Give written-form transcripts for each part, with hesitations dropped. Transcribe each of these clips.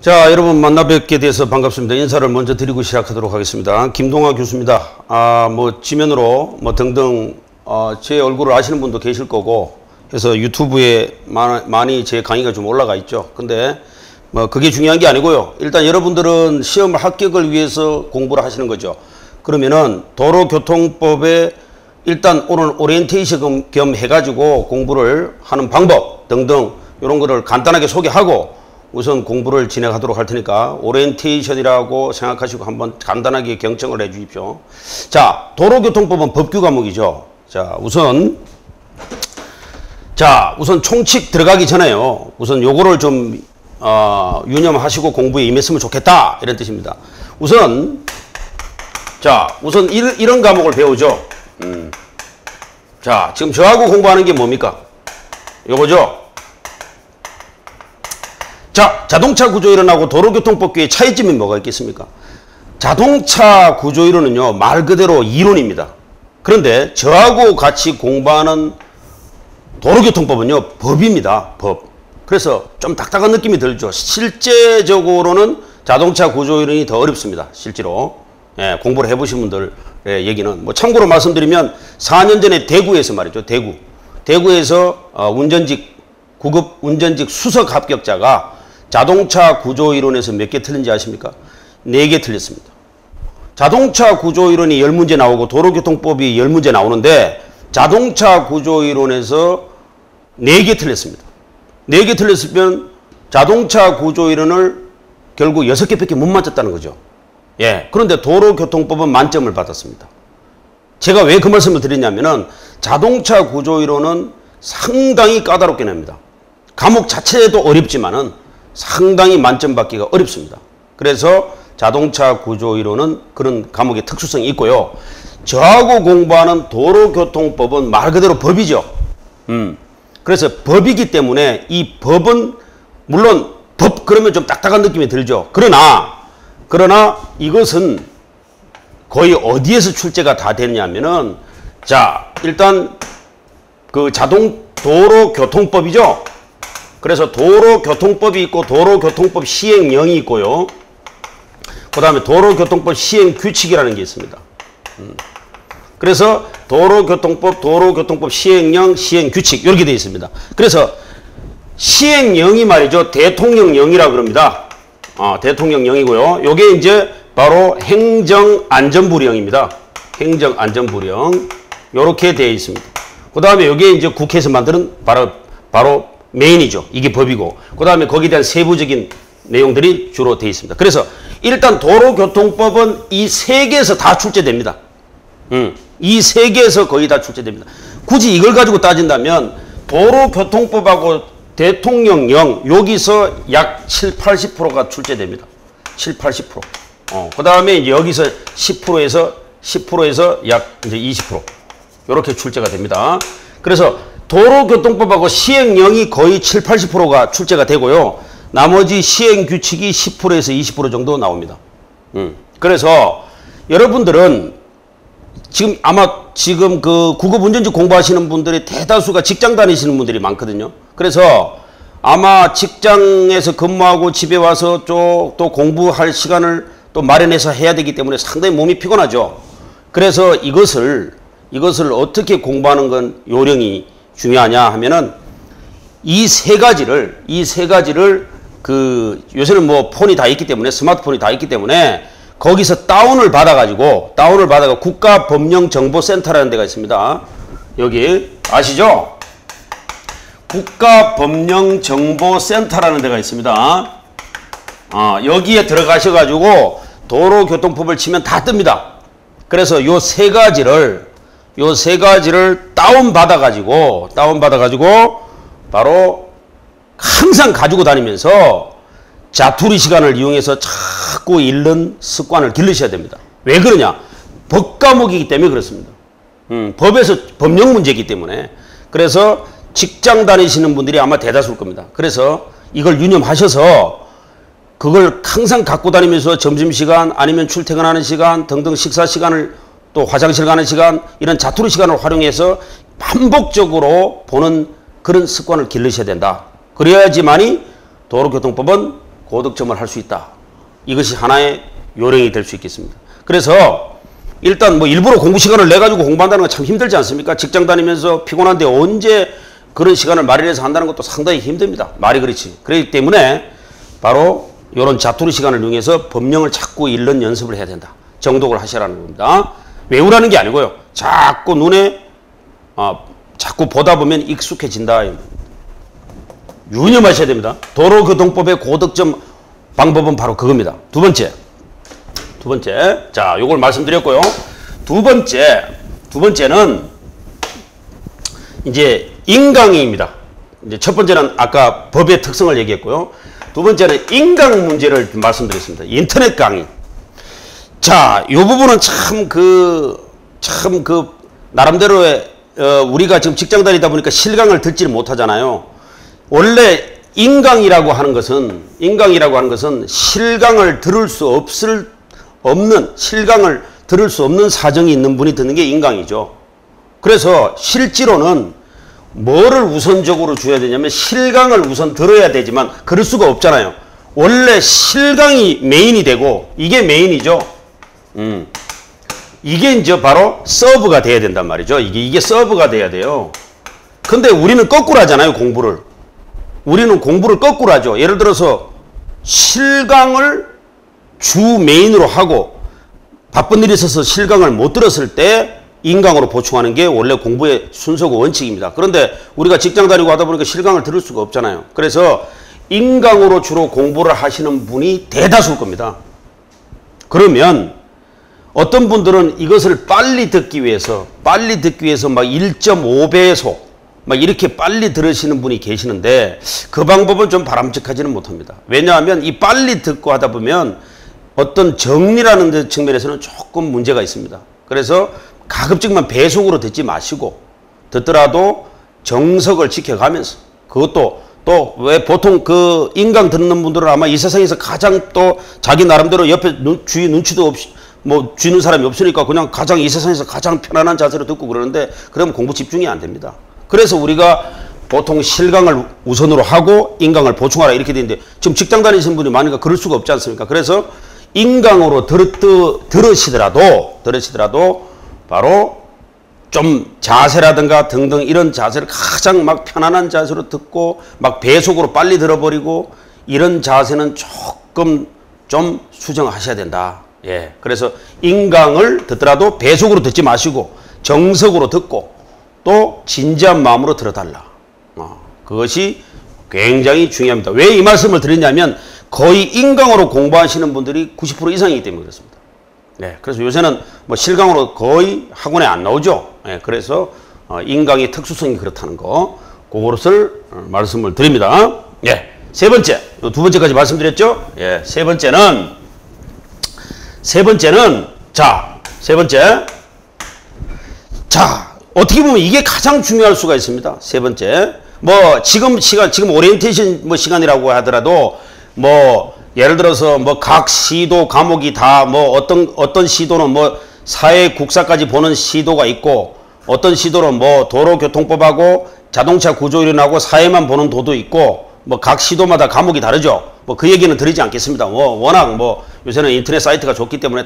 자, 여러분 만나 뵙게 돼서 반갑습니다. 인사를 먼저 드리고 시작하도록 하겠습니다. 김동하 교수입니다. 지면으로 등등 제 얼굴을 아시는 분도 계실 거고 해서 유튜브에 많이 제 강의가 좀 올라가 있죠. 근데 그게 중요한 게 아니고요. 일단 여러분들은 시험 합격을 위해서 공부를 하시는 거죠. 그러면은 도로교통법에 일단 오늘 오리엔테이션 겸 해가지고 공부를 하는 방법 등등 이런 거를 간단하게 소개하고 우선 공부를 진행하도록 할 테니까 오리엔테이션이라고 생각하시고 한번 간단하게 경청을 해 주십시오. 자, 도로교통법은 법규 과목이죠. 자, 우선 총칙 들어가기 전에요. 우선 요거를 좀 유념하시고 공부에 임했으면 좋겠다 이런 뜻입니다. 우선 이런 과목을 배우죠. 자, 지금 저하고 공부하는 게 뭡니까? 요거죠. 자, 자동차 구조이론하고 도로교통법규의 차이점이 뭐가 있겠습니까? 자동차 구조이론은요, 말 그대로 이론입니다. 그런데 저하고 같이 공부하는 도로교통법은요, 법입니다. 법. 그래서 좀 딱딱한 느낌이 들죠. 실제적으로는 자동차 구조이론이 더 어렵습니다. 실제로. 예, 공부를 해보신 분들의 얘기는. 참고로 말씀드리면 4년 전에 대구에서 말이죠. 대구에서 구급 운전직 수석 합격자가 자동차 구조이론에서 몇 개 틀린지 아십니까? 4개 틀렸습니다. 자동차 구조이론이 10문제 나오고 도로교통법이 10문제 나오는데 자동차 구조이론에서 4개 틀렸습니다. 4개 틀렸으면 자동차 구조이론을 결국 6개밖에 못 맞췄다는 거죠. 예. 그런데 도로교통법은 만점을 받았습니다. 제가 왜 그 말씀을 드리냐면은 자동차 구조이론은 상당히 까다롭게 냅니다. 과목 자체도 어렵지만은 상당히 만점 받기가 어렵습니다. 그래서 자동차 구조이론은 그런 과목의 특수성이 있고요. 저하고 공부하는 도로교통법은 말 그대로 법이죠. 그래서 법이기 때문에 이 법은 물론 법 그러면 좀 딱딱한 느낌이 들죠. 그러나 이것은 거의 어디에서 출제가 다 됐냐면은 자, 일단 그 도로교통법이죠. 그래서 도로교통법이 있고 도로교통법 시행령이 있고요. 그 다음에 도로교통법 시행규칙이라는 게 있습니다. 그래서 도로교통법 시행령, 시행규칙 이렇게 되어 있습니다. 그래서 시행령이 말이죠. 대통령령이라고 그럽니다. 대통령령이고요. 요게 이제 바로 행정안전부령입니다. 행정안전부령 요렇게 되어 있습니다. 그 다음에 요게 이제 국회에서 만드는 바로 메인이죠. 이게 법이고 그 다음에 거기에 대한 세부적인 내용들이 주로 되어 있습니다. 그래서 일단 도로교통법은 이 3개에서 다 출제됩니다. 이 3개에서 거의 다 출제됩니다. 굳이 이걸 가지고 따진다면 도로교통법하고 대통령령 여기서 약 70~80%가 출제됩니다. 70~80%. 그 다음에 여기서 10%에서 약 이제 20% 이렇게 출제가 됩니다. 그래서 도로교통법하고 시행령이 거의 70~80%가 출제가 되고요. 나머지 시행규칙이 10%에서 20% 정도 나옵니다. 그래서 여러분들은 지금 그 구급운전직 공부하시는 분들의 대다수가 직장 다니시는 분들이 많거든요. 그래서 아마 직장에서 근무하고 집에 와서 또 공부할 시간을 또 마련해서 해야 되기 때문에 상당히 몸이 피곤하죠. 그래서 이것을 어떻게 공부하는 건 요령이 중요하냐 하면은 이 세 가지를 요새는 폰이 다 있기 때문에 스마트폰이 다 있기 때문에 거기서 다운을 받아가지고 국가법령정보센터라는 데가 있습니다. 여기 아시죠? 국가법령정보센터라는 데가 있습니다. 여기에 들어가셔가지고 도로교통법을 치면 다 뜹니다. 그래서 요 세 가지를 다운받아가지고 바로 항상 가지고 다니면서 자투리 시간을 이용해서 자꾸 읽는 습관을 기르셔야 됩니다. 왜 그러냐? 법 과목이기 때문에 그렇습니다. 법에서 법령 문제이기 때문에. 그래서 직장 다니시는 분들이 아마 대다수일 겁니다. 그래서 이걸 유념하셔서 그걸 항상 갖고 다니면서 점심시간 아니면 출퇴근하는 시간 등등 식사 시간을 또 화장실 가는 시간 이런 자투리 시간을 활용해서 반복적으로 보는 그런 습관을 기르셔야 된다. 그래야지만이 도로교통법은 고득점을 할 수 있다. 이것이 하나의 요령이 될 수 있겠습니다. 그래서 일단 뭐 일부러 공부 시간을 내가지고 공부한다는 건 참 힘들지 않습니까? 직장 다니면서 피곤한데 언제 그런 시간을 마련해서 한다는 것도 상당히 힘듭니다. 말이 그렇지. 그렇기 때문에 바로 이런 자투리 시간을 이용해서 법령을 자꾸 읽는 연습을 해야 된다. 정독을 하시라는 겁니다. 외우라는 게 아니고요. 자꾸 눈에 자꾸 보다 보면 익숙해진다. 유념하셔야 됩니다. 도로교통법의 고득점 방법은 바로 그겁니다. 두 번째. 자, 요걸 말씀드렸고요. 두 번째는 이제 인강입니다. 이제 첫 번째는 아까 법의 특성을 얘기했고요. 두 번째는 인강 문제를 말씀드렸습니다. 인터넷 강의. 자, 요 부분은 참 나름대로의 우리가 지금 직장 다니다 보니까 실강을 듣지를 못하잖아요. 원래 인강이라고 하는 것은 실강을 들을 수 없는 사정이 있는 분이 듣는 게 인강이죠. 그래서 실제로는 뭐를 우선적으로 줘야 되냐면 실강을 우선 들어야 되지만 그럴 수가 없잖아요. 원래 실강이 메인이 되고 이게 메인이죠. 이게 이제 바로 서브가 돼야 된단 말이죠. 이게 서브가 돼야 돼요. 근데 우리는 거꾸로 하잖아요, 공부를. 우리는 공부를 거꾸로 하죠. 예를 들어서 실강을 주 메인으로 하고 바쁜 일이 있어서 실강을 못 들었을 때 인강으로 보충하는 게 원래 공부의 순서고 원칙입니다. 그런데 우리가 직장 다니고 하다 보니까 실강을 들을 수가 없잖아요. 그래서 인강으로 주로 공부를 하시는 분이 대다수일 겁니다. 그러면 어떤 분들은 이것을 빨리 듣기 위해서 막 1.5배속 막 이렇게 빨리 들으시는 분이 계시는데 그 방법은 좀 바람직하지는 못합니다. 왜냐하면 이 빨리 듣고 하다 보면 어떤 정리라는 측면에서는 조금 문제가 있습니다. 그래서 가급적이면 배속으로 듣지 마시고 듣더라도 정석을 지켜가면서 그것도 또 왜 보통 그 인강 듣는 분들은 아마 이 세상에서 가장 또 자기 나름대로 옆에 주위 눈치도 없이 뭐 쥐는 사람이 없으니까 그냥 가장 이 세상에서 가장 편안한 자세로 듣고 그러는데 그러면 공부 집중이 안 됩니다. 그래서 우리가 보통 실강을 우선으로 하고 인강을 보충하라 이렇게 되는데 지금 직장 다니시는 분이 많으니까 그럴 수가 없지 않습니까? 그래서 인강으로 들으시더라도 바로 좀 자세라든가 등등 이런 자세를 가장 막 편안한 자세로 듣고 막 배속으로 빨리 들어버리고 이런 자세는 조금 좀 수정하셔야 된다. 예. 그래서 인강을 듣더라도 배속으로 듣지 마시고 정석으로 듣고 또 진지한 마음으로 들어달라. 그것이 굉장히 중요합니다. 왜 이 말씀을 드리냐면 거의 인강으로 공부하시는 분들이 90% 이상이기 때문에 그렇습니다. 네, 그래서 요새는 뭐 실강으로 거의 학원에 안 나오죠. 네, 그래서 인강의 특수성이 그렇다는 거, 그것을 말씀을 드립니다. 예, 세 번째, 두 번째까지 말씀드렸죠. 예, 세 번째는 어떻게 보면 이게 가장 중요할 수가 있습니다. 세 번째, 뭐 지금 오리엔테이션 뭐 시간이라고 하더라도 뭐 예를 들어서 뭐 각 시도 과목이 다 뭐 어떤 시도는 뭐 사회 국사까지 보는 시도가 있고 어떤 시도는 뭐 도로교통법하고 자동차 구조이론하고 사회만 보는 도도 있고 뭐 각 시도마다 과목이 다르죠. 뭐 그 얘기는 드리지 않겠습니다. 워낙 뭐 요새는 인터넷 사이트가 좋기 때문에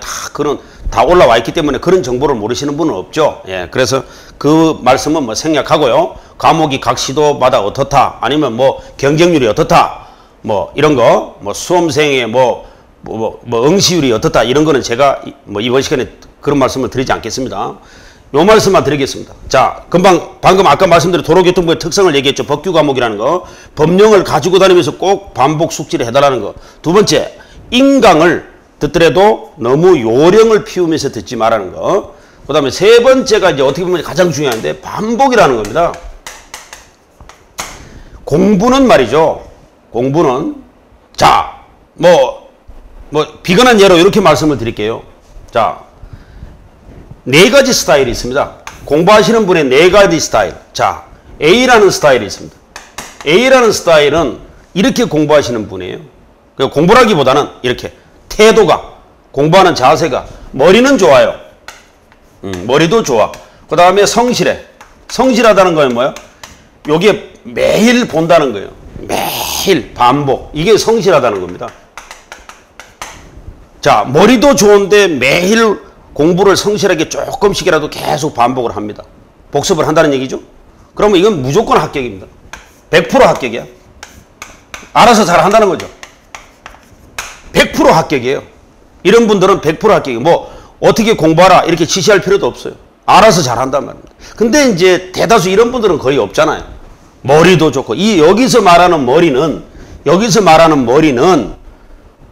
다 올라와 있기 때문에 그런 정보를 모르시는 분은 없죠. 예, 그래서 그 말씀은 뭐 생략하고요. 과목이 각 시도마다 어떻다, 아니면 뭐 경쟁률이 어떻다, 뭐 이런 거, 뭐 수험생의 뭐 응시율이 어떻다 이런 거는 제가 뭐 이번 시간에 그런 말씀을 드리지 않겠습니다. 요 말씀만 드리겠습니다. 자, 방금 아까 말씀드린 도로교통법의 특성을 얘기했죠. 법규 과목이라는 거, 법령을 가지고 다니면서 꼭 반복 숙지를 해달라는 거. 두 번째, 인강을 듣더라도 너무 요령을 피우면서 듣지 말라는 거. 그 다음에 세 번째가 이제 어떻게 보면 가장 중요한데 반복이라는 겁니다. 공부는 말이죠. 공부는 자, 비근한 예로 이렇게 말씀을 드릴게요. 자, 네 가지 스타일이 있습니다. 공부하시는 분의 네 가지 스타일. 자, A라는 스타일이 있습니다. A라는 스타일은 이렇게 공부하시는 분이에요. 공부라기보다는 이렇게 태도가, 공부하는 자세가, 머리는 좋아요. 머리도 좋아. 그 다음에 성실해. 성실하다는 건 뭐야? 요게 매일 본다는 거예요. 매일 매일 반복. 이게 성실하다는 겁니다. 자, 머리도 좋은데 매일 공부를 성실하게 조금씩이라도 계속 반복을 합니다. 복습을 한다는 얘기죠. 그러면 이건 무조건 합격입니다. 100% 합격이야. 알아서 잘 한다는 거죠. 100% 합격이에요. 이런 분들은 100% 합격이에요. 뭐 어떻게 공부하라 이렇게 지시할 필요도 없어요. 알아서 잘 한단 말입니다. 근데 이제 대다수 이런 분들은 거의 없잖아요. 머리도 좋고. 여기서 말하는 머리는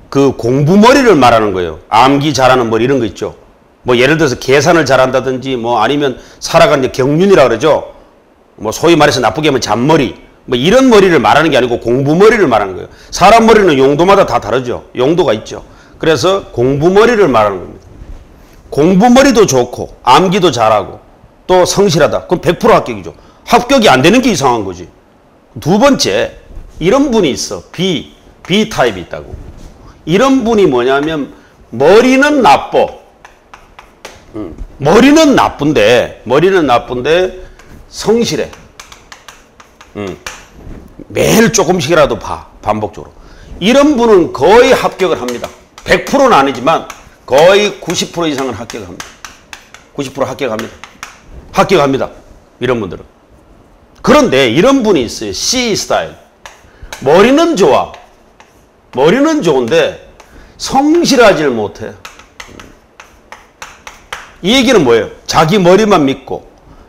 그 공부머리를 말하는 거예요. 암기 잘하는 머리 이런 거 있죠. 뭐 예를 들어서 계산을 잘한다든지 뭐 아니면 살아가는 경륜이라 그러죠. 뭐 소위 말해서 나쁘게 하면 잔머리. 뭐 이런 머리를 말하는 게 아니고 공부머리를 말하는 거예요. 사람 머리는 용도마다 다 다르죠. 용도가 있죠. 그래서 공부머리를 말하는 겁니다. 공부머리도 좋고 암기도 잘하고 또 성실하다. 그럼 100% 합격이죠. 합격이 안 되는 게 이상한 거지. 두 번째, 이런 분이 있어. B 타입이 있다고. 이런 분이 뭐냐면 머리는 나빠. 머리는 나쁜데 성실해. 매일 조금씩이라도 반복적으로. 이런 분은 거의 합격을 합니다. 100%는 아니지만 거의 90% 이상은 합격합니다. 90% 합격합니다. 합격합니다. 이런 분들은. 그런데 이런 분이 있어요. C 스타일. 머리는 좋아. 머리는 좋은데 성실하지를 못해. 이 얘기는 뭐예요? 자기 머리만 믿고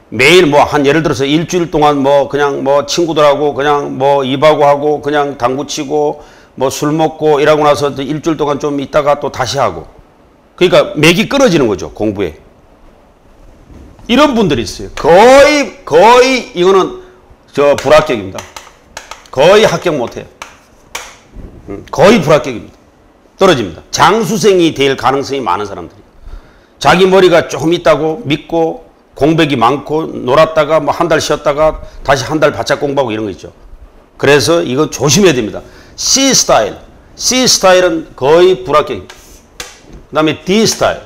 매일 뭐 예를 들어서 일주일 동안 뭐 그냥 뭐 친구들하고 그냥 뭐 입하고 하고 그냥 당구 치고 뭐 술 먹고 이러고 나서 일주일 동안 좀 있다가 또 다시 하고. 그러니까 맥이 끊어지는 거죠. 공부에. 이런 분들이 있어요. 거의 이거는 불합격입니다. 거의 합격 못해요. 거의 불합격입니다. 떨어집니다. 장수생이 될 가능성이 많은 사람들이. 자기 머리가 조금 있다고 믿고 공백이 많고 놀았다가 뭐 한 달 쉬었다가 다시 한 달 바짝 공부하고 이런 거 있죠. 그래서 이건 조심해야 됩니다. C 스타일은 거의 불합격입니다. 그 다음에 D 스타일.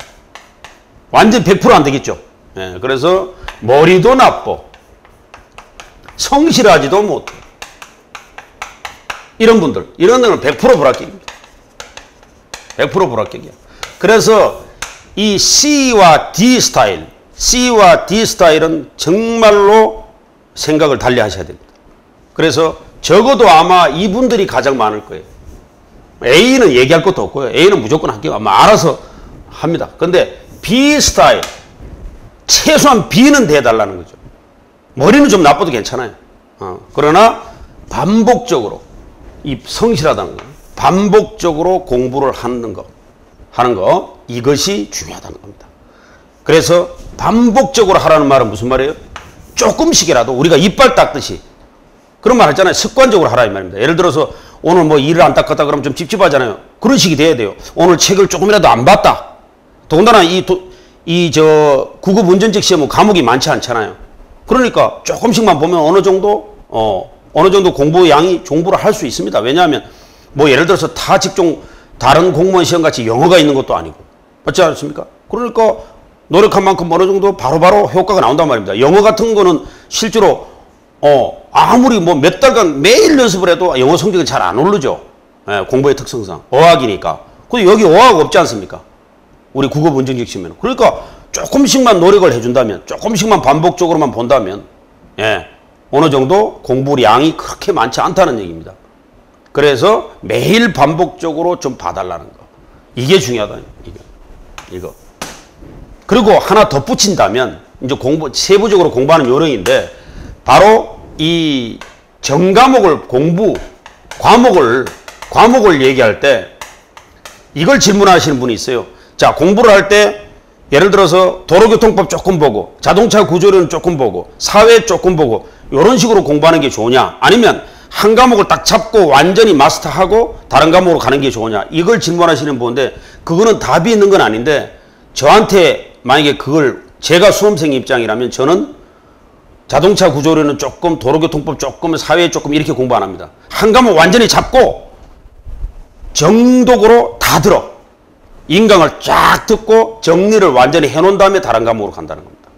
완전 100% 안 되겠죠. 예, 그래서 머리도 나빠. 성실하지도 못해. 이런 분들은 100% 불합격입니다. 100% 불합격이야. 그래서 이 C와 D 스타일은 정말로 생각을 달리 하셔야 됩니다. 그래서 적어도 아마 이분들이 가장 많을 거예요. A는 얘기할 것도 없고요. A는 무조건 합격 아마 알아서 합니다. 근데 B 스타일, 최소한 B는 돼달라는 거죠. 머리는 좀 나빠도 괜찮아요. 그러나 반복적으로 이 성실하다는 거, 반복적으로 공부를 하는 거 이것이 중요하다는 겁니다. 그래서 반복적으로 하라는 말은 무슨 말이에요? 조금씩이라도 우리가 이빨 닦듯이 그런 말 했잖아요. 습관적으로 하라 이 말입니다. 예를 들어서 오늘 뭐 일을 안 닦았다 그러면 좀 찝찝하잖아요. 그런 식이 돼야 돼요. 오늘 책을 조금이라도 안 봤다. 더군다나 구급 운전직 시험은 과목이 많지 않잖아요. 그러니까 조금씩만 보면 어느 정도 공부 양이 공부를 할 수 있습니다. 왜냐하면 뭐 예를 들어서 타 직종 다른 공무원 시험 같이 영어가 있는 것도 아니고 맞지 않습니까? 그러니까 노력한 만큼 어느 정도 바로바로 효과가 나온단 말입니다. 영어 같은 거는 실제로 아무리 뭐 몇 달간 매일 연습을 해도 영어 성적이 잘 안 오르죠. 예, 공부의 특성상 어학이니까. 근데 여기 어학 없지 않습니까? 우리 국어 원정직 시험에는. 그러니까 조금씩만 노력을 해준다면, 조금씩만 반복적으로만 본다면, 예, 어느 정도 공부량이 그렇게 많지 않다는 얘기입니다. 그래서 매일 반복적으로 좀 봐달라는 거. 이게 중요하다. 이거. 그리고 하나 덧붙인다면, 이제 세부적으로 공부하는 요령인데, 바로 이 과목을 얘기할 때, 이걸 질문하시는 분이 있어요. 자, 공부를 할 때, 예를 들어서 도로교통법 조금 보고, 자동차 구조론 조금 보고, 사회 조금 보고, 이런 식으로 공부하는 게 좋으냐? 아니면 한 과목을 딱 잡고 완전히 마스터하고 다른 과목으로 가는 게 좋으냐? 이걸 질문하시는 분인데, 그거는 답이 있는 건 아닌데, 저한테 만약에 그걸 제가 수험생 입장이라면 저는 자동차 구조론은 조금, 도로교통법 조금, 사회 조금 이렇게 공부 안 합니다. 한 과목 완전히 잡고 정독으로 다 들어. 인강을 쫙 듣고 정리를 완전히 해놓은 다음에 다른 과목으로 간다는 겁니다.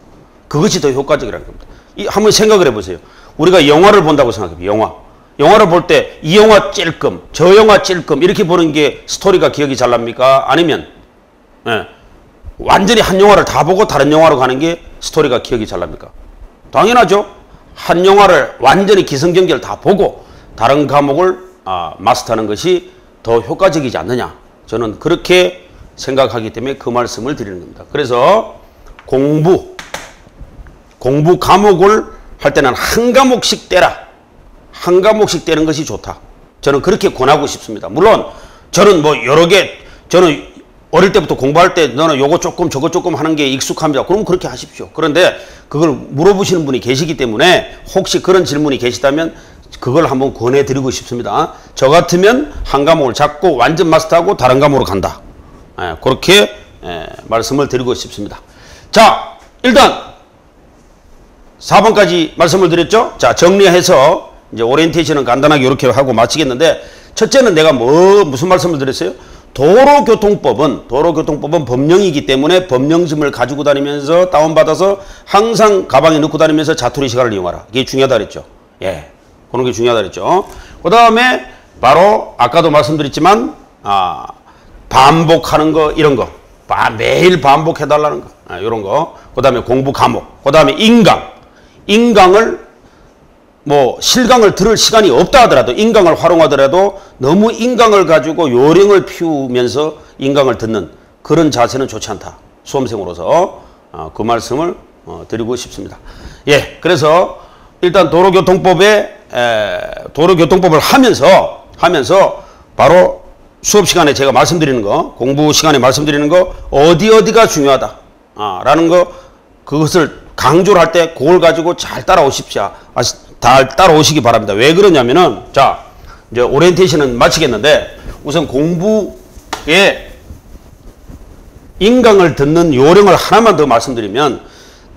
그것이 더 효과적이라는 겁니다. 한번 생각을 해보세요. 우리가 영화를 본다고 생각해요. 영화를 볼 때 이 영화 찔끔, 저 영화 찔끔 이렇게 보는 게 스토리가 기억이 잘 납니까? 아니면 예, 완전히 한 영화를 다 보고 다른 영화로 가는 게 스토리가 기억이 잘 납니까? 당연하죠. 한 영화를 완전히 기승전결 다 보고 다른 과목을 마스터하는 것이 더 효과적이지 않느냐. 저는 그렇게 생각하기 때문에 그 말씀을 드리는 겁니다. 그래서 공부 과목을 할 때는 한 과목씩 떼라. 한 과목씩 떼는 것이 좋다. 저는 그렇게 권하고 싶습니다. 물론 저는 뭐 여러 개, 저는 어릴 때부터 공부할 때 너는 요거 조금 저거 조금 하는 게 익숙합니다. 그럼 그렇게 하십시오. 그런데 그걸 물어보시는 분이 계시기 때문에 혹시 그런 질문이 계시다면 그걸 한번 권해드리고 싶습니다. 저 같으면 한 과목을 잡고 완전 마스터하고 다른 과목으로 간다. 그렇게 말씀을 드리고 싶습니다. 자, 일단 4번까지 말씀을 드렸죠. 자, 정리해서 이제 오리엔테이션은 간단하게 이렇게 하고 마치겠는데, 첫째는 내가 무슨 말씀을 드렸어요? 도로교통법은 법령이기 때문에 법령집을 가지고 다니면서 다운받아서 항상 가방에 넣고 다니면서 자투리 시간을 이용하라. 이게 중요하다 그랬죠. 예. 그런 게 중요하다 그랬죠. 그 다음에 바로 아까도 말씀드렸지만 반복하는 거, 이런 거. 매일 반복해달라는 거. 이런 거. 그 다음에 공부 과목. 그 다음에 인강을 뭐 실강을 들을 시간이 없다 하더라도 인강을 활용하더라도 너무 인강을 가지고 요령을 피우면서 인강을 듣는 그런 자세는 좋지 않다. 수험생으로서 그 말씀을 드리고 싶습니다. 예, 그래서 일단 도로교통법을 하면서 바로 수업 시간에 제가 말씀드리는 거, 공부 시간에 말씀드리는 거, 어디가 중요하다 라는 거, 그것을 강조를 할 때 그걸 가지고 잘 따라오십시오. 잘 따라오시기 바랍니다. 왜 그러냐면은, 자, 이제 오리엔테이션은 마치겠는데, 우선 공부에 인강을 듣는 요령을 하나만 더 말씀드리면,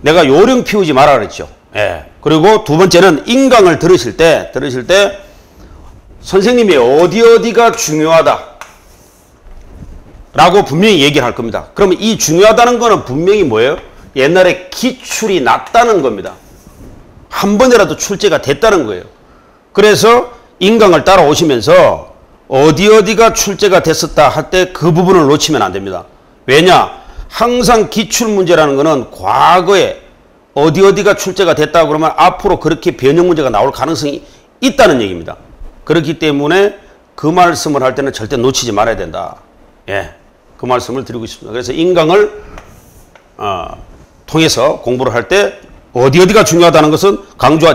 내가 요령 피우지 마라 그랬죠. 예. 그리고 두 번째는 인강을 들으실 때 선생님이 어디가 중요하다 라고 분명히 얘기를 할 겁니다. 그러면 이 중요하다는 거는 분명히 뭐예요? 옛날에 기출이 났다는 겁니다. 한 번이라도 출제가 됐다는 거예요. 그래서 인강을 따라오시면서 어디가 출제가 됐었다 할 때 그 부분을 놓치면 안 됩니다. 왜냐? 항상 기출 문제라는 거는 과거에 어디가 출제가 됐다 그러면 앞으로 그렇게 변형 문제가 나올 가능성이 있다는 얘기입니다. 그렇기 때문에 그 말씀을 할 때는 절대 놓치지 말아야 된다. 예, 그 말씀을 드리고 싶습니다. 그래서 인강을 통해서 공부를 할 때 어디가 중요하다는 것은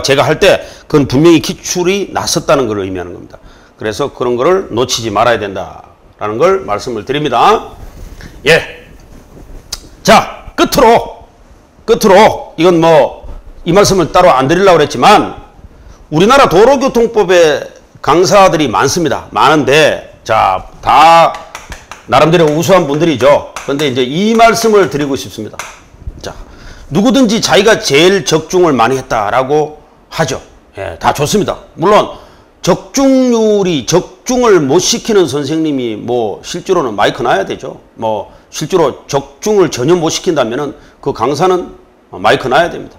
제가 할 때 그건 분명히 기출이 났었다는 걸 의미하는 겁니다. 그래서 그런 거를 놓치지 말아야 된다라는 걸 말씀을 드립니다. 예. 자, 끝으로 이건 뭐 이 말씀을 따로 안 드리려고 그랬지만 우리나라 도로교통법에 강사들이 많습니다. 많은데 자, 다 나름대로 우수한 분들이죠. 그런데 이제 이 말씀을 드리고 싶습니다. 자, 누구든지 자기가 제일 적중을 많이 했다라고 하죠. 예, 다 좋습니다. 물론 적중을 못 시키는 선생님이 뭐 실제로는 마이크 놔야 되죠. 뭐 실제로 적중을 전혀 못 시킨다면은 그 강사는 마이크 놔야 됩니다.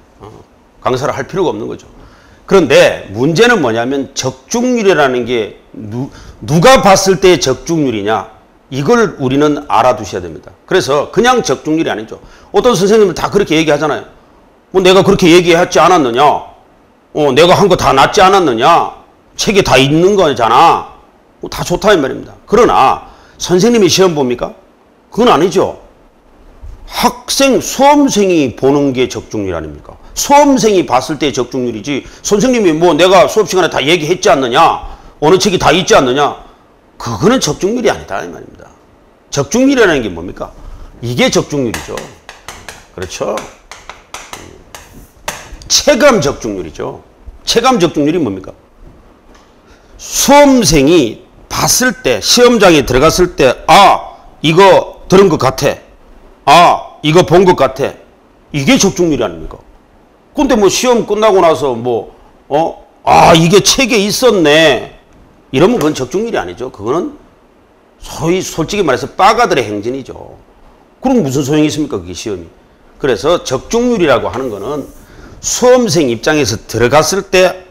강사를 할 필요가 없는 거죠. 그런데 문제는 뭐냐면 적중률이라는 게 누가 봤을 때 적중률이냐, 이걸 우리는 알아두셔야 됩니다. 그래서 그냥 적중률이 아니죠. 어떤 선생님은 다 그렇게 얘기하잖아요. 뭐 내가 그렇게 얘기했지 않았느냐, 내가 한 거 다 낫지 않았느냐, 책에 다 있는 거잖아, 다 좋다 이 말입니다. 그러나 선생님이 시험 봅니까? 그건 아니죠. 수험생이 보는 게 적중률 아닙니까? 수험생이 봤을 때 적중률이지, 선생님이 뭐 내가 수업 시간에 다 얘기했지 않느냐, 어느 책이 다 있지 않느냐, 그거는 적중률이 아니다 이 말입니다. 적중률이라는 게 뭡니까? 이게 적중률이죠. 그렇죠? 체감 적중률이죠. 체감 적중률이 뭡니까? 수험생이 봤을 때, 시험장에 들어갔을 때, 이거 들은 것 같아, 이거 본 것 같아, 이게 적중률이 아닙니까? 근데 뭐 시험 끝나고 나서 이게 책에 있었네, 이러면 그건 적중률이 아니죠. 그거는 솔직히 말해서 빠가들의 행진이죠. 그럼 무슨 소용이 있습니까, 그게 시험이. 그래서 적중률이라고 하는 거는 수험생 입장에서 들어갔을 때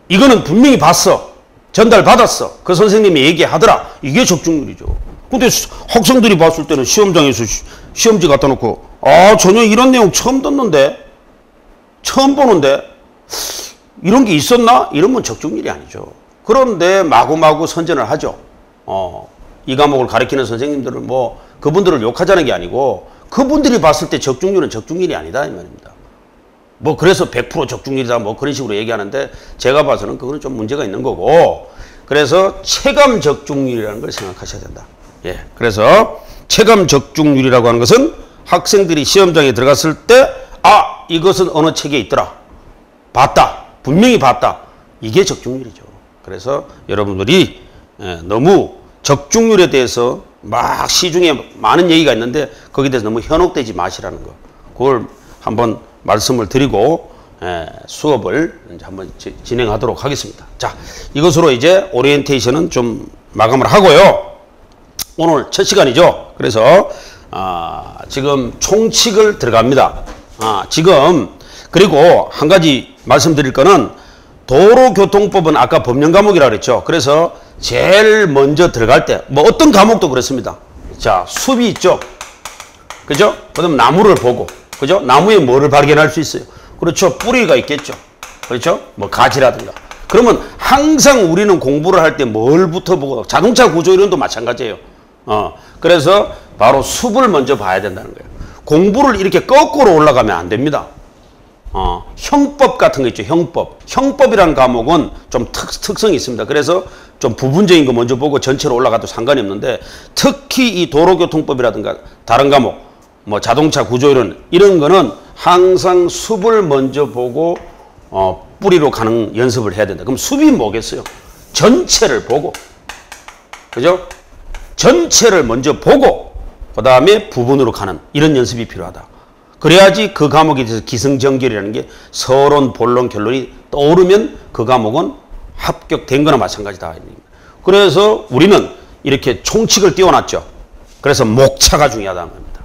이거는 분명히 봤어. 전달받았어. 그 선생님이 얘기하더라. 이게 적중률이죠. 근데 학생들이 봤을 때는 시험장에서 시험지 갖다 놓고 전혀 이런 내용 처음 듣는데 처음 보는데 이런 게 있었나? 이러면 적중률이 아니죠. 그런데 마구마구 선전을 하죠. 이 과목을 가르치는 선생님들은 뭐 그분들을 욕하자는 게 아니고 그분들이 봤을 때 적중률은 적중률이 아니다 이 말입니다. 뭐 그래서 100% 적중률이다 뭐 그런 식으로 얘기하는데 제가 봐서는 그거는 좀 문제가 있는 거고 그래서 체감 적중률이라는 걸 생각하셔야 된다. 예, 그래서 체감 적중률이라고 하는 것은 학생들이 시험장에 들어갔을 때 이것은 어느 책에 있더라. 봤다. 분명히 봤다. 이게 적중률이죠. 그래서 여러분들이 너무 적중률에 대해서 막 시중에 많은 얘기가 있는데 거기에 대해서 너무 현혹되지 마시라는 거. 그걸 한번 말씀을 드리고 수업을 이제 한번 진행하도록 하겠습니다. 자, 이것으로 이제 오리엔테이션은 좀 마감을 하고요. 오늘 첫 시간이죠. 그래서 지금 총칙을 들어갑니다. 지금 그리고 한 가지 말씀드릴 거는 도로교통법은 아까 법령 과목이라고 그랬죠. 그래서 제일 먼저 들어갈 때 뭐 어떤 과목도 그렇습니다. 자, 숲이 있죠. 그죠? 그다음 나무를 보고 그죠? 나무에 뭐를 발견할 수 있어요? 그렇죠. 뿌리가 있겠죠. 그렇죠? 뭐 가지라든가. 그러면 항상 우리는 공부를 할 때 뭘부터 보고 자동차 구조 이론도 마찬가지예요. 그래서 바로 숲을 먼저 봐야 된다는 거예요. 공부를 이렇게 거꾸로 올라가면 안 됩니다. 형법 같은 거 있죠. 형법. 형법이라는 과목은 좀 특성이 있습니다. 그래서 좀 부분적인 거 먼저 보고 전체로 올라가도 상관이 없는데 특히 이 도로교통법이라든가 다른 과목 뭐 자동차 구조이론 이런 거는 항상 숲을 먼저 보고 뿌리로 가는 연습을 해야 된다. 그럼 숲이 뭐겠어요? 전체를 보고 그죠? 전체를 먼저 보고 그 다음에 부분으로 가는 이런 연습이 필요하다. 그래야지 그 과목에 대해서 기승전결이라는 게 서론, 본론, 결론이 떠오르면 그 과목은 합격된 거나 마찬가지다. 그래서 우리는 이렇게 총칙을 띄워놨죠. 그래서 목차가 중요하다는 겁니다.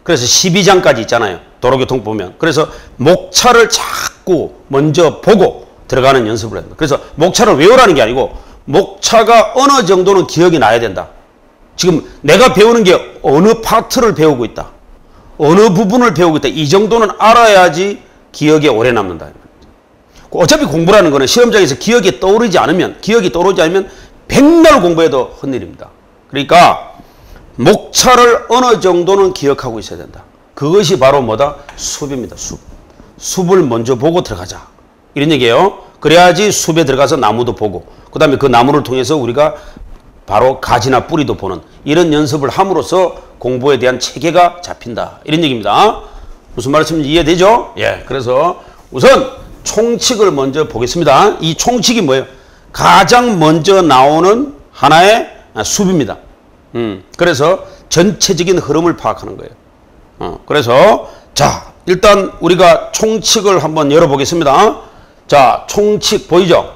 그래서 12장까지 있잖아요. 도로교통 보면. 그래서 목차를 자꾸 먼저 보고 들어가는 연습을 합니다. 그래서 목차를 외우라는 게 아니고 목차가 어느 정도는 기억이 나야 된다. 지금 내가 배우는 게 어느 파트를 배우고 있다. 어느 부분을 배우고 있다. 이 정도는 알아야지 기억에 오래 남는다. 어차피 공부라는 거는 시험장에서 기억이 떠오르지 않으면 백날 공부해도 헛일입니다. 그러니까 목차를 어느 정도는 기억하고 있어야 된다. 그것이 바로 뭐다? 숲입니다. 숲. 숲을 먼저 보고 들어가자. 이런 얘기예요. 그래야지 숲에 들어가서 나무도 보고 그 다음에 그 나무를 통해서 우리가 바로 가지나 뿌리도 보는 이런 연습을 함으로써 공부에 대한 체계가 잡힌다. 이런 얘기입니다. 무슨 말씀인지 이해되죠? 예. 그래서 우선 총칙을 먼저 보겠습니다. 이 총칙이 뭐예요? 가장 먼저 나오는 하나의 숲입니다. 그래서 전체적인 흐름을 파악하는 거예요. 그래서 자, 일단 우리가 총칙을 한번 열어보겠습니다. 자, 총칙 보이죠?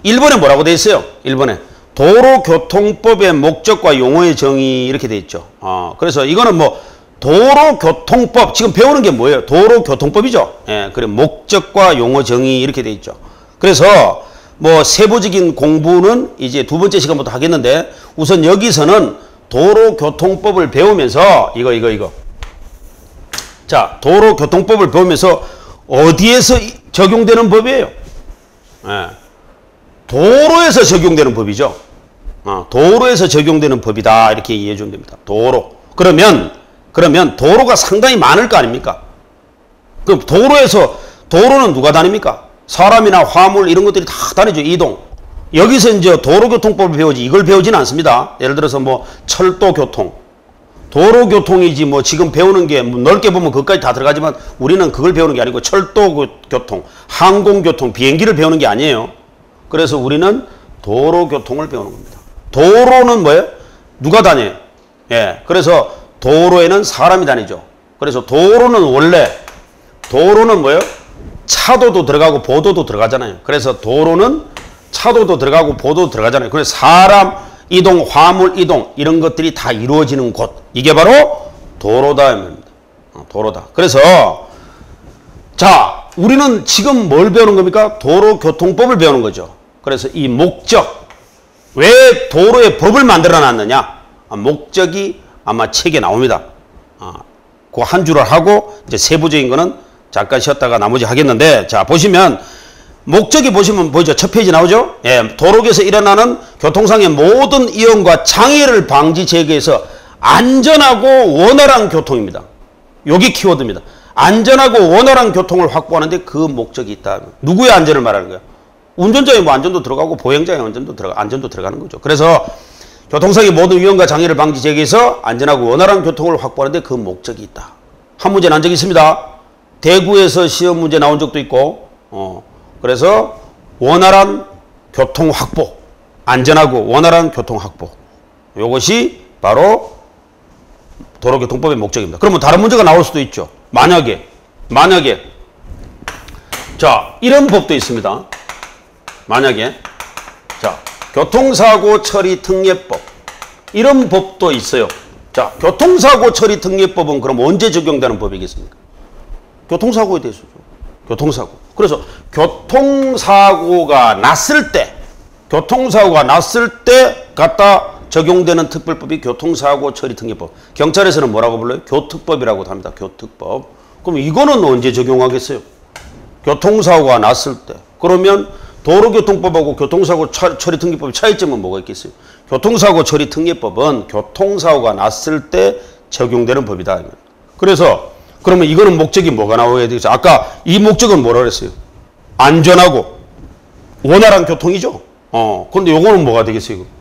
1번에 뭐라고 되어 있어요? 1번에 도로교통법의 목적과 용어의 정의 이렇게 되어 있죠. 그래서 이거는 뭐 도로교통법 지금 배우는 게 뭐예요? 도로교통법이죠. 예, 그래 목적과 용어 정의 이렇게 되어 있죠. 그래서 뭐 세부적인 공부는 이제 두 번째 시간부터 하겠는데 우선 여기서는 도로교통법을 배우면서 이거 자, 도로교통법을 배우면서 어디에서 적용되는 법이에요? 예, 도로에서 적용되는 법이죠. 도로에서 적용되는 법이다. 이렇게 이해해 주면 됩니다. 도로. 그러면 도로가 상당히 많을 거 아닙니까? 그럼 도로는 누가 다닙니까? 사람이나 화물 이런 것들이 다 다니죠. 이동. 여기서 이제 도로교통법을 배우지 이걸 배우지는 않습니다. 예를 들어서 뭐 철도교통, 도로교통이지 뭐 지금 배우는 게 넓게 보면 그것까지 다 들어가지만 우리는 그걸 배우는 게 아니고 철도교통, 항공교통, 비행기를 배우는 게 아니에요. 그래서 우리는 도로교통을 배우는 겁니다. 도로는 뭐예요? 누가 다녀요? 예. 그래서 도로에는 사람이 다니죠. 그래서 도로는 뭐예요? 차도도 들어가고 보도도 들어가잖아요. 그래서 도로는 차도도 들어가고 보도도 들어가잖아요. 그래서 사람 이동, 화물 이동 이런 것들이 다 이루어지는 곳. 이게 바로 도로다. 도로다. 그래서 자, 우리는 지금 뭘 배우는 겁니까? 도로교통법을 배우는 거죠. 그래서 이 목적, 왜 도로에 법을 만들어 놨느냐? 목적이 아마 책에 나옵니다. 그 한 줄을 하고 이제 세부적인 거는 잠깐 쉬었다가 나머지 하겠는데, 자 보시면 목적이 보시면 보이죠? 첫 페이지 나오죠? 예, 도로에서 일어나는 교통상의 모든 이용과 장애를 방지 제거해서 안전하고 원활한 교통입니다. 여기 키워드입니다. 안전하고 원활한 교통을 확보하는데 그 목적이 있다. 누구의 안전을 말하는 거예요? 운전자의 뭐 안전도 들어가고 보행자의 안전도 들어가는 거죠. 그래서 교통상의 모든 위험과 장애를 방지 제거해서 안전하고 원활한 교통을 확보하는데 그 목적이 있다. 한 문제 난 적이 있습니다. 대구에서 시험 문제 나온 적도 있고, 그래서 원활한 교통 확보, 안전하고 원활한 교통 확보. 이것이 바로 도로교통법의 목적입니다. 그러면 다른 문제가 나올 수도 있죠. 만약에 자 이런 법도 있습니다. 만약에 자 교통사고 처리 특례법 이런 법도 있어요. 자 교통사고 처리 특례법은 그럼 언제 적용되는 법이겠습니까? 교통사고에 대해서죠. 교통사고. 그래서 교통사고가 났을 때 갖다 적용되는 특별법이 교통사고 처리 특례법. 경찰에서는 뭐라고 불러요? 교특법이라고 합니다. 교특법. 그럼 이거는 언제 적용하겠어요? 교통사고가 났을 때. 그러면 도로교통법하고 교통사고 처리 특례법의 차이점은 뭐가 있겠어요? 교통사고 처리 특례법은 교통사고가 났을 때 적용되는 법이다. 그래서 그러면 이거는 목적이 뭐가 나와야 되겠어요? 아까 이 목적은 뭐라 그랬어요? 안전하고 원활한 교통이죠. 근데 요거는 뭐가 되겠어요?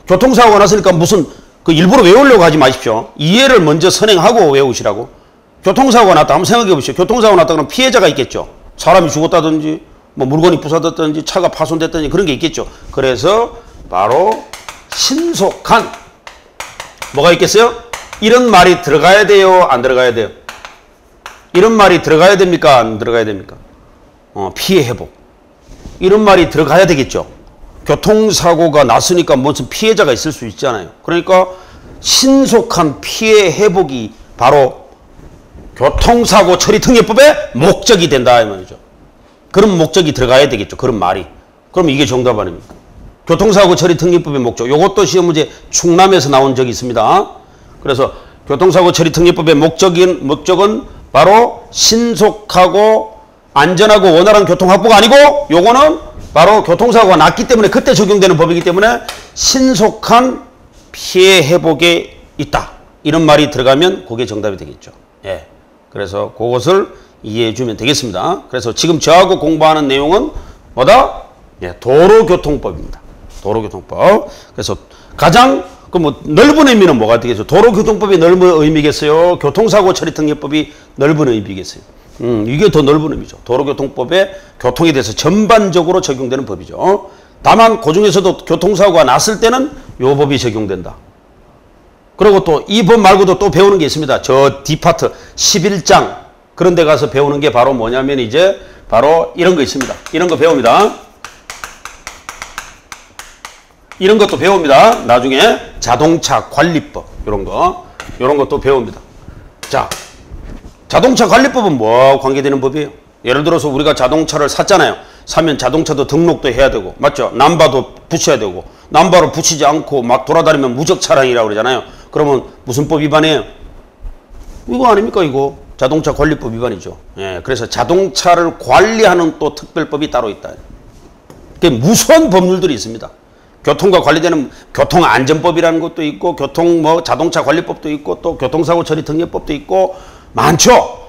교통사고가 났으니까 무슨 일부러 외우려고 하지 마십시오. 이해를 먼저 선행하고 외우시라고. 교통사고가 났다. 한번 생각해 보시죠. 교통사고가 났다 그러면 피해자가 있겠죠. 사람이 죽었다든지 뭐 물건이 부서졌다든지 차가 파손됐다든지 그런 게 있겠죠. 그래서 바로 신속한 뭐가 있겠어요? 이런 말이 들어가야 돼요? 안 들어가야 돼요? 이런 말이 들어가야 됩니까? 안 들어가야 됩니까? 피해 회복. 이런 말이 들어가야 되겠죠. 교통사고가 났으니까 무슨 피해자가 있을 수 있잖아요. 그러니까 신속한 피해 회복이 바로 교통사고 처리 특례법의 목적이 된다 이 말이죠. 그런 목적이 들어가야 되겠죠. 그런 말이. 그럼 이게 정답 아닙니까? 교통사고 처리 특례법의 목적. 이것도 시험 문제 충남에서 나온 적이 있습니다. 그래서 교통사고 처리 특례법의 목적은 바로 신속하고 안전하고 원활한 교통 확보가 아니고 요거는 바로 교통사고가 났기 때문에 그때 적용되는 법이기 때문에 신속한 피해 회복에 있다. 이런 말이 들어가면 그게 정답이 되겠죠. 예. 그래서 그것을 이해해 주면 되겠습니다. 그래서 지금 저하고 공부하는 내용은 뭐다? 예, 도로교통법입니다. 도로교통법. 그래서 가장 넓은 의미는 뭐가 되겠죠? 도로교통법이 넓은 의미겠어요? 교통사고 처리 특례법이 넓은 의미겠어요? 이게 더 넓은 의미죠. 도로교통법에 교통에 대해서 전반적으로 적용되는 법이죠. 다만 그 중에서도 교통사고가 났을 때는 요 법이 적용된다. 그리고 또 이 법 말고도 또 배우는 게 있습니다. 저 D파트 11장 그런 데 가서 배우는 게 바로 뭐냐면 이제 바로 이런 거 있습니다. 이런 거 배웁니다. 이런 것도 배웁니다. 나중에 자동차 관리법 이런 것도 배웁니다. 자, 자동차 관리법은 뭐와 관계되는 법이에요? 예를 들어서 우리가 자동차를 샀잖아요. 사면 자동차도 등록도 해야 되고 맞죠? 남바도 붙여야 되고 남바를 붙이지 않고 막 돌아다니면 무적 차량이라고 그러잖아요. 그러면 무슨 법 위반이에요? 이거 아닙니까 이거? 자동차 관리법 위반이죠. 예, 그래서 자동차를 관리하는 또 특별법이 따로 있다. 무수한 법률들이 있습니다. 교통과 관리되는 교통안전법이라는 것도 있고 자동차 관리법도 있고 또 교통사고 처리 특례법도 있고 많죠.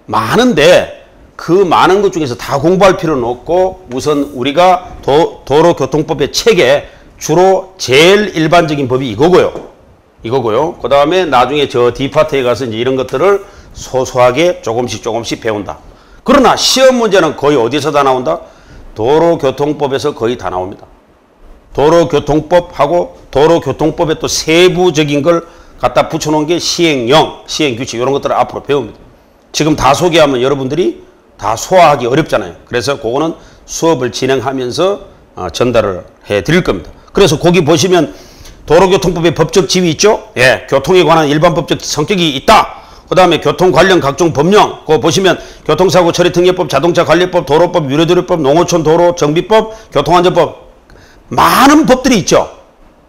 많은데 그 많은 것 중에서 다 공부할 필요는 없고 우선 우리가 도로교통법의 책에 주로 제일 일반적인 법이 이거고요. 그 다음에 나중에 저 D파트에 가서 이제 이런 것들을 소소하게 조금씩 배운다. 그러나 시험 문제는 거의 어디서 다 나온다? 도로교통법에서 거의 다 나옵니다. 도로교통법하고 도로교통법에 또 세부적인 걸 갖다 붙여놓은 게 시행령, 시행규칙 이런 것들을 앞으로 배웁니다. 지금 다 소개하면 여러분들이 다 소화하기 어렵잖아요. 그래서 그거는 수업을 진행하면서 전달을 해드릴 겁니다. 그래서 거기 보시면 도로교통법의 법적 지위 있죠? 예, 교통에 관한 일반 법적 성격이 있다. 그 다음에 교통 관련 각종 법령, 그거 보시면 교통사고 처리특례법, 자동차관리법, 도로법, 유료도로법, 농어촌 도로 정비법, 교통안전법, 많은 법들이 있죠.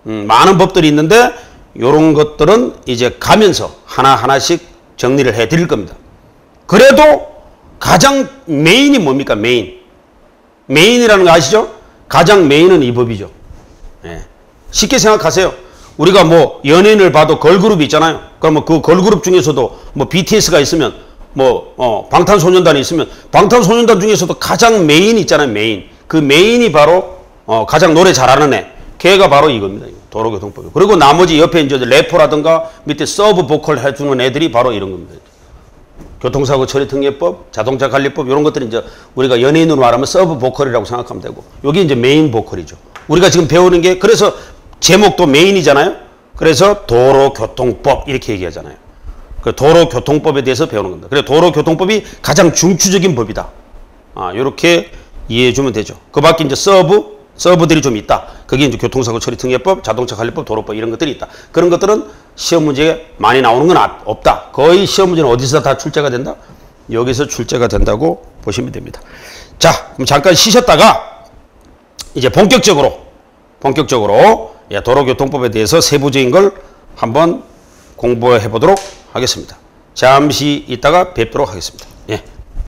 많은 법들이 있는데 이런 것들은 이제 가면서 하나하나씩 정리를 해 드릴 겁니다. 그래도 가장 메인이 뭡니까? 메인이라는 거 아시죠? 가장 메인은 이 법이죠. 예. 쉽게 생각하세요. 우리가 뭐 연예인을 봐도 걸그룹이 있잖아요. 그러면 그 걸그룹 중에서도 뭐 BTS가 있으면 뭐 방탄소년단이 있으면 방탄소년단 중에서도 가장 메인이 있잖아요. 메인. 그 메인이 바로 가장 노래 잘하는 애. 걔가 바로 이겁니다. 도로교통법. 그리고 나머지 옆에 이제 래퍼라든가 밑에 서브 보컬 해주는 애들이 바로 이런 겁니다. 교통사고 처리특례법, 자동차관리법 이런 것들이 이제 우리가 연예인으로 말하면 서브 보컬이라고 생각하면 되고 여기 이제 메인 보컬이죠. 우리가 지금 배우는 게 그래서 제목도 메인이잖아요. 그래서 도로교통법 이렇게 얘기하잖아요. 그 도로교통법에 대해서 배우는 겁니다. 그래서 도로교통법이 가장 중추적인 법이다. 이렇게 이해해 주면 되죠. 그 밖에 이제 서브들이 좀 있다. 그게 이제 교통사고 처리특례법, 자동차관리법, 도로법 이런 것들이 있다. 그런 것들은 시험 문제에 많이 나오는 건 없다. 거의 시험 문제는 어디서 다 출제가 된다? 여기서 출제가 된다고 보시면 됩니다. 자, 그럼 잠깐 쉬셨다가 이제 본격적으로 도로교통법에 대해서 세부적인 걸 한번 공부해 보도록 하겠습니다. 잠시 있다가 뵙도록 하겠습니다.